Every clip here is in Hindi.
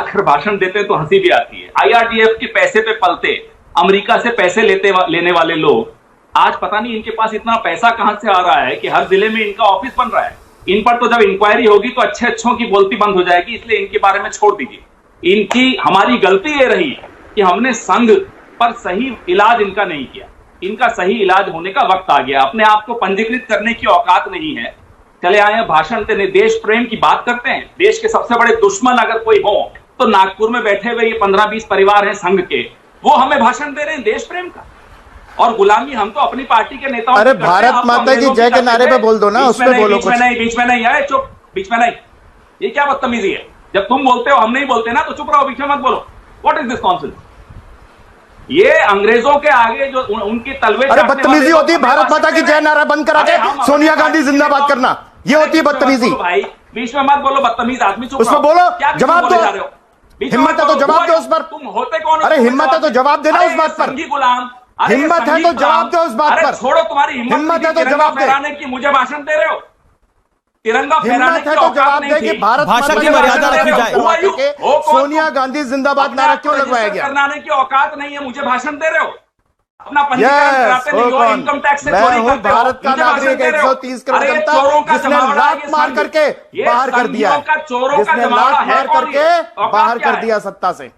आकर भाषण देते हैं तो हंसी भी आती है। IRDF के पैसे पे पलते, अमेरिका से पैसे लेने वाले लोग, आज पता नहीं इनके पास इतना पैसा कहां से आ रहा है कि हर जिले में इनका ऑफिस बन रहा है। इन पर तो जब इंक्वायरी होगी तो अच्छे अच्छों की बोलती बंद हो जाएगी, इसलिए इनके बारे में छोड़ दीजिए। इनकी हमारी गलती ये रही कि हमने संघ पर सही इलाज इनका नहीं किया। इनका सही इलाज होने का वक्त आ गया। अपने आप को पंजीकृत करने की औकात नहीं है, चले आए भाषण देने, देश प्रेम की बात करते हैं। देश के सबसे बड़े दुश्मन अगर कोई हो तो नागपुर में बैठे हुए ये 15-20 परिवार हैं संघ के, वो हमें भाषण दे रहे हैं देश प्रेम का। और गुलामी हम तो अपनी पार्टी के नेताओं। अरे भारत माता की जय के नारे पे बोल दो ना, उसमें बोलो। बीच में नहीं आए, चुप, बीच में नहीं। ये क्या बदतमीजी है? जब तुम बोलते हो हम नहीं बोलते ना, तो चुप रहो, बीच में मत बोलो। What is this nonsense? ये अंग्रेजों के आगे जो उनकी तलवे, अरे बदतमीजी होती है भारत माता की जय नारा बंद करा के सोनिया गांधी जिंदाबाद करना, ये होती है बदतमीजी। भाई बीच में मत बोलो, बदतमीज आदमी। चुप उसमें बोलो, जवाब दो। हिम्मत है तो जवाब दो उस पर। तुम होते कौन? अरे हिम्मत है तो जवाब देना उस बात पर। गुलाम, हिम्मत है तो जवाब दो उस बात पर। छोड़ो, तुम्हारी हिम्मत है तो जवाब फहराने की, मुझे भाषण दे रहे हो। तिरंगा फहराने की तो जवाब दे कि भारत भाषा की मर्यादा रखी जाए। सोनिया गांधी जिंदाबाद नारा क्यों लगवाया गया? करने की औकात नहीं है, मुझे भाषण दे रहे हो। अपना पंजीकरण कराते नहीं हो, इनकम टैक्स से चोरी करते हो। भारत का नागरिक 130 करोड़ जनता जिसने लात मार करके बाहर कर दिया, जिसने लात मार करके बाहर कर दिया सत्ता से।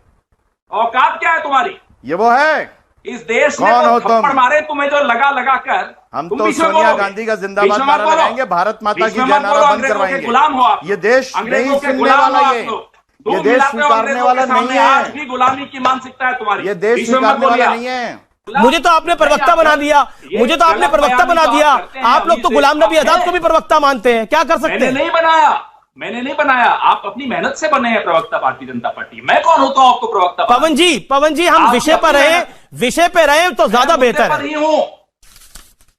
औकात क्या है तुम्हारी? ये वो है। इस देश में तो थप्पड़ मारे तुम्हें जो लगा कर, हम तो सोनिया गांधी का जिंदाबाद नारा लगाएंगे, भारत माता की जय नारा बंद करवाएंगे। गुलाम हो आप। ये देश नहीं सुनने वाला, ये देश स्वीकारने वाला नहीं है। आज भी गुलामी की मानसिकता है तुम्हारी। ये देश स्वीकारने वाला नहीं है। मुझे तो आपने प्रवक्ता बना दिया, मुझे तो आपने प्रवक्ता बना दिया। आप लोग तो गुलाम नबी आजाद को भी प्रवक्ता मानते हैं, क्या कर सकते हैं? मैंने नहीं बनाया, आप अपनी मेहनत से बने हैं प्रवक्ता भारतीय जनता पार्टी। मैं कौन होता हूं आपको प्रवक्ता? पवन जी हम विषय पे रहे तो ज्यादा बेहतर है।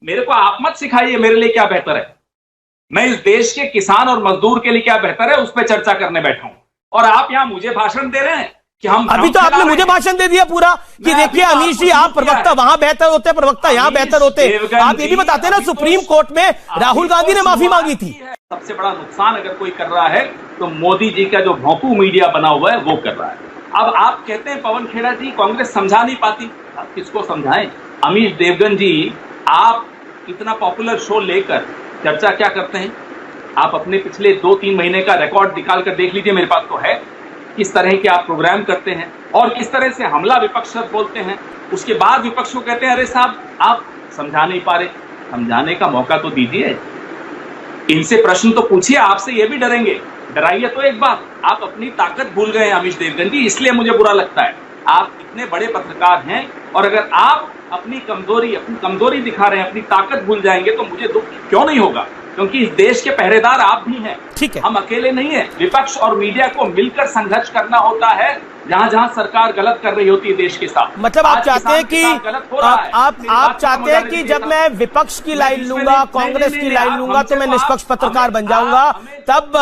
मेरे को आप मत सिखाइए मेरे लिए क्या बेहतर है। मैं इस देश के किसान और मजदूर के लिए क्या बेहतर है उस पर चर्चा करने बैठा हूं, और आप यहां मुझे भाषण दे रहे हैं कि हम। अभी तो आपने मुझे भाषण दे दिया पूरा कि देखिए अमीश जी, आप प्रवक्ता वहां बेहतर होते, प्रवक्ता यहां बेहतर होते। आप ये भी बताते ना, सुप्रीम कोर्ट में राहुल गांधी ने माफी मांगी थी। सबसे बड़ा नुकसान अगर कोई कर रहा है तो मोदी जी का जो भोंपू मीडिया बना हुआ है वो कर रहा है। अब आप कहते हैं पवन खेड़ा जी कांग्रेस समझा नहीं पाती, आप किसको समझाएं? अमीश देवगन जी, आप इतना पॉपुलर शो लेकर चर्चा क्या करते हैं? आप अपने पिछले 2-3 महीने का रिकॉर्ड निकाल कर देख लीजिए, मेरे पास तो है। किस तरह के आप प्रोग्राम करते हैं और किस तरह से हमला विपक्ष बोलते हैं। उसके बाद विपक्ष को कहते हैं अरे साहब आप समझा नहीं पा रहे, समझाने का मौका तो दीजिए। इनसे प्रश्न तो पूछिए, आपसे ये भी डरेंगे। डराइए तो एक बात, आप अपनी ताकत भूल गए हैं अमीश देवगन जी, इसलिए मुझे बुरा लगता है। आप इतने बड़े पत्रकार हैं और अगर आप अपनी कमजोरी दिखा रहे हैं, अपनी ताकत भूल जाएंगे तो मुझे दुख क्यों नहीं होगा, क्योंकि इस देश के पहरेदार आप भी हैं। ठीक है, हम अकेले नहीं हैं। विपक्ष और मीडिया को मिलकर संघर्ष करना होता है जहां जहां सरकार गलत कर रही होती है देश के साथ। मतलब आप चाहते हैं कि आप चाहते हैं कि जब मैं विपक्ष की लाइन लूंगा, कांग्रेस की लाइन लूंगा तो मैं निष्पक्ष पत्रकार बन जाऊंगा, तब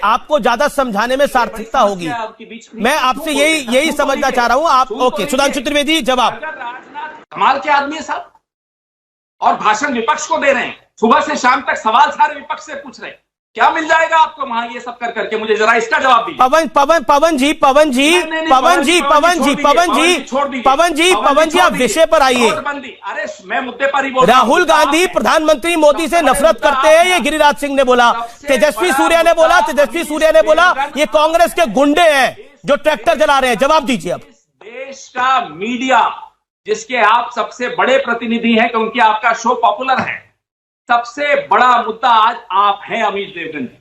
आपको ज्यादा समझाने में सार्थकता होगी। मैं आपसे यही समझना चाह रहा हूं। आप ओके, सुधांशु त्रिवेदी जवाब। कमाल के आदमी है साहब, और भाषण विपक्ष को दे रहे हैं। सुबह से शाम तक सवाल सारे विपक्ष से पूछ रहे हैं। क्या मिल जाएगा आपको वहां ये सब कर करके? मुझे जरा इसका जवाब दीजिए। पवन जी आप विषय पर आइए। अरे मैं मुद्दे पर ही बोल रहा हूं। राहुल गांधी प्रधानमंत्री मोदी से नफरत करते हैं, ये गिरिराज सिंह ने बोला। तेजस्वी सूर्या ने बोला ये कांग्रेस के गुंडे हैं जो ट्रैक्टर चला रहे हैं। जवाब दीजिए। अब देश का मीडिया, जिसके आप सबसे बड़े प्रतिनिधि हैं क्योंकि आपका शो पॉपुलर है, सबसे बड़ा मुद्दा आज आप हैं अमीश देवगन जी।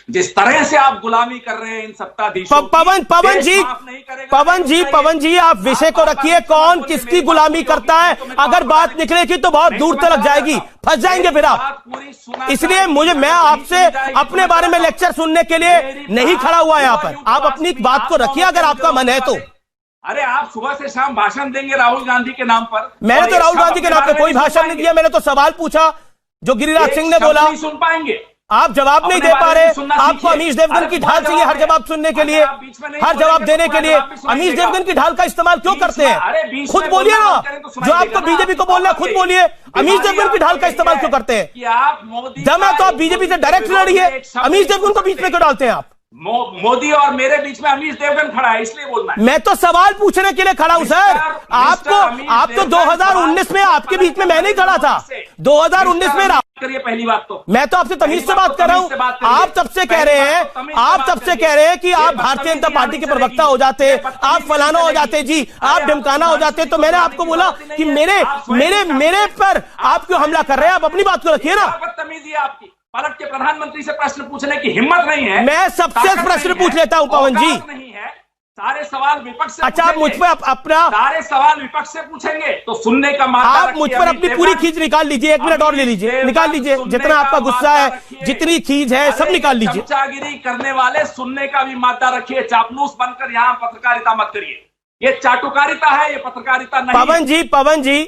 जिस तरह से आप गुलामी कर रहे हैं इन सत्ताधीशों पवन जी आप विषय को रखिए। कौन किसकी गुलामी करता है? अगर बात निकलेगी तो बहुत दूर तक जाएगी, फंस जाएंगे फिर आप। इसलिए मैं आपसे अपने बारे में लेक्चर सुनने के लिए नहीं खड़ा हुआ यहाँ पर। आप अपनी बात को रखिए अगर आपका मन है तो। अरे आप सुबह से शाम भाषण देंगे राहुल गांधी के नाम पर। मैंने तो राहुल गांधी के नाम पे कोई भाषण नहीं दिया। मैंने तो सवाल पूछा जो गिरिराज सिंह ने बोला। नहीं सुन पाएंगे आप, जवाब नहीं दे पा रहे। आपको अमीश देवगन की ढाल चाहिए हर जवाब सुनने के लिए, हर जवाब देने के लिए। अमीश देवगन की ढाल का इस्तेमाल क्यों करते हैं? खुद बोलिए ना, जो आपको बीजेपी को बोलना है खुद बोलिए। अमीश देवगन की ढाल का इस्तेमाल क्यों करते हैं? दम है तो आप बीजेपी से डायरेक्ट लड़िए, अमीश देवगन को बीच में क्यों डालते हैं आप? मोदी और मेरे बीच में अमीश देवगन खड़ा है, इसलिए बोलना है। मैं तो सवाल पूछने के लिए खड़ा हूं सर। आप तो 2019 में आपके बीच में मैं नहीं खड़ा था। 2019 में करिए पहली बात तो मैं तो आपसे तमीज से बात कर रहा हूं। आप तब से कह रहे हैं कि आप भारतीय जनता पार्टी के प्रवक्ता हो जाते, आप फलाना हो जाते जी, आप ढिमकाना हो जाते। तो मैंने आपको बोला कि मेरे पर आप क्यों हमला कर रहे हैं? आप अपनी बात को रखिए ना। बदतमीजी है आपकी। पलट के प्रधानमंत्री से प्रश्न पूछने की हिम्मत नहीं है। मैं सबसे प्रश्न पूछ लेता हूं पवन जी। नहीं है, सारे सवाल विपक्ष से। अच्छा, आप मुझ पर अपना सारे सवाल विपक्ष से पूछेंगे तो सुनने का मौका आप मुझ पर अपनी पूरी खींच निकाल लीजिए। 1 मिनट और ले लीजिए, निकाल लीजिए। जितना आपका गुस्सा है, जितनी खींच है, सब निकाल लीजिए। चमचागिरी करने वाले सुनने का भी मादा रखिए। चापलूस बनकर यहाँ पत्रकारिता मत करिए। ये चाटुकारिता है, ये पत्रकारिता नहीं। पवन जी